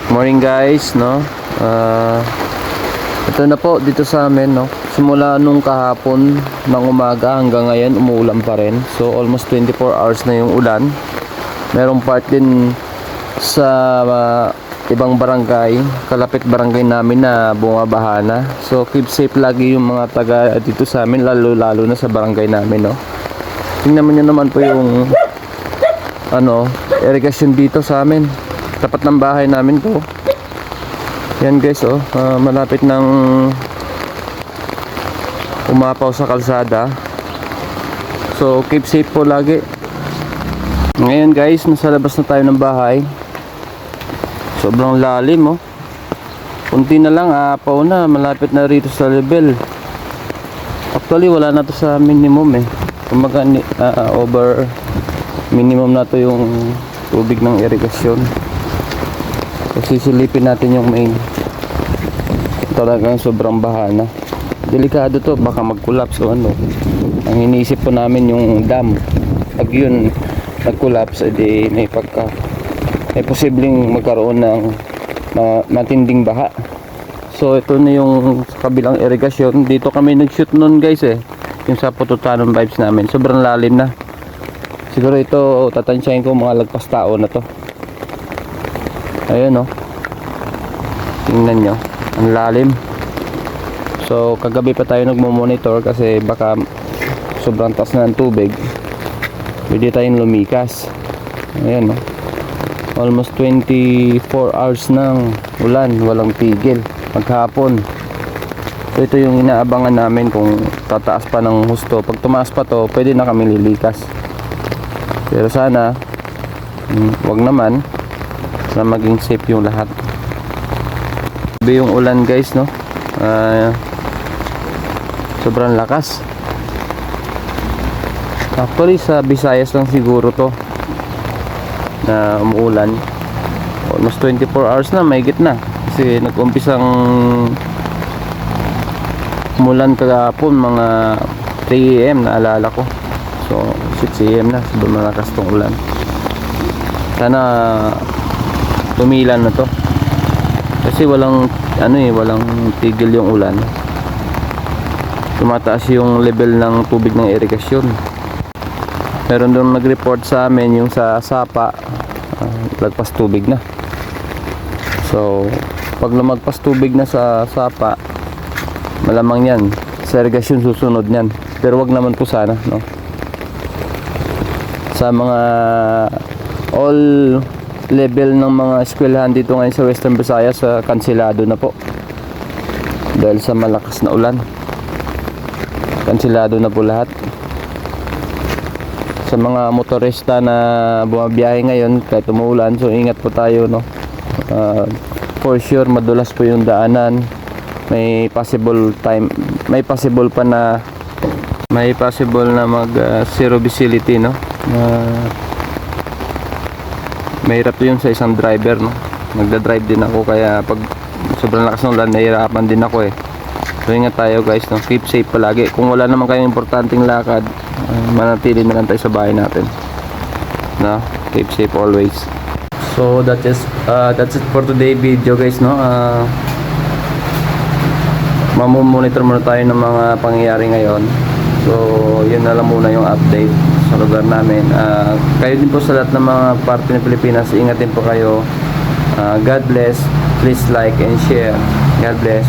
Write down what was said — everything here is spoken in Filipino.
Morning guys, no? Ito na po dito sa amin, no? Simula nung kahapon ng umaga hanggang ngayon umuulan pa rin. So almost 24 hours na yung ulan. Merong part din sa ibang barangay, kalapit barangay namin na bumabaha na. So keep safe lagi yung mga taga dito sa amin, lalo na sa barangay namin, no? Tingnan mo nyo naman po yung irrigation dito sa amin. Tapat ng bahay namin to. Yan guys, malapit ng umapaw sa kalsada. So keep safe po lagi. Ngayon guys, nasa labas na tayo ng bahay. Sobrang lalim, kunti na lang, aapaw na. Malapit na rito sa level. Actually wala na to sa minimum kumaga over minimum na to yung tubig ng irrigation. So sisilipin natin yung main. Talagang sobrang baha na. Delikado to, baka mag-collapse o ano. Ang iniisip po namin yung dam. Pag yun nag-collapse, edi may posibleng magkaroon ng matinding baha. So ito na yung kabilang irrigation. Dito kami nag-shoot nun guys yung sa Pututanon vibes namin. Sobrang lalim na. Siguro ito tatansyahin ko mga lagpas tao na to. Ayun, tingnan nyo, ang lalim. So kagabi pa tayo nagmo-monitor kasi baka sobrang taas na ng tubig, pwede tayong lumikas. Ayan, almost 24 hours ng ulan, walang tigil maghapon. So ito yung inaabangan namin kung tataas pa ng husto. Pag tumaas pa to, pwede na kami lilikas. Pero sana wag naman, na maging safe yung lahat. Grabe yung ulan guys, sobrang lakas. Actually sa Visayas lang siguro to na umuulan. Almost 24 hours na, mahigit na. Kasi nag-umpisang umulan kagapon mga 3 AM naalala ko. So 6 AM na, sobrang malakas tong ulan. Sana tumilan na to kasi walang walang tigil yung ulan. Tumataas yung level ng tubig ng irrigation. Meron doon nag-report sa amin yung sa Sapa, lagpas tubig na. So pag lumagpas tubig na sa Sapa, malamang yan sa irrigation susunod nyan. Pero wag naman po sana, sa mga all level ng mga eskwelahan dito ngayon sa Western Visayas, kanselado na po dahil sa malakas na ulan. Kanselado na po lahat. Sa mga motorista na bumabiyahe ngayon kahit umuulan, so ingat po tayo, for sure madulas po yung daanan. May possible na mag zero visibility, mahirap yun sa isang driver, nagda-drive din ako, kaya pag sobrang lakas ng ulan nahihirapan din ako So ingat tayo guys, keep safe palagi. Kung wala naman kayong importanteng lakad, manatili na lang tayo sa bahay natin, keep safe always. So that's it for today video guys, mamomonitor muna tayo ng mga pangyayari ngayon. So yun na lang muna yung update sa lugar namin. Kayo din po sa lahat ng mga parte ng Pilipinas, ingat din po kayo. God bless. Please like and share. God bless.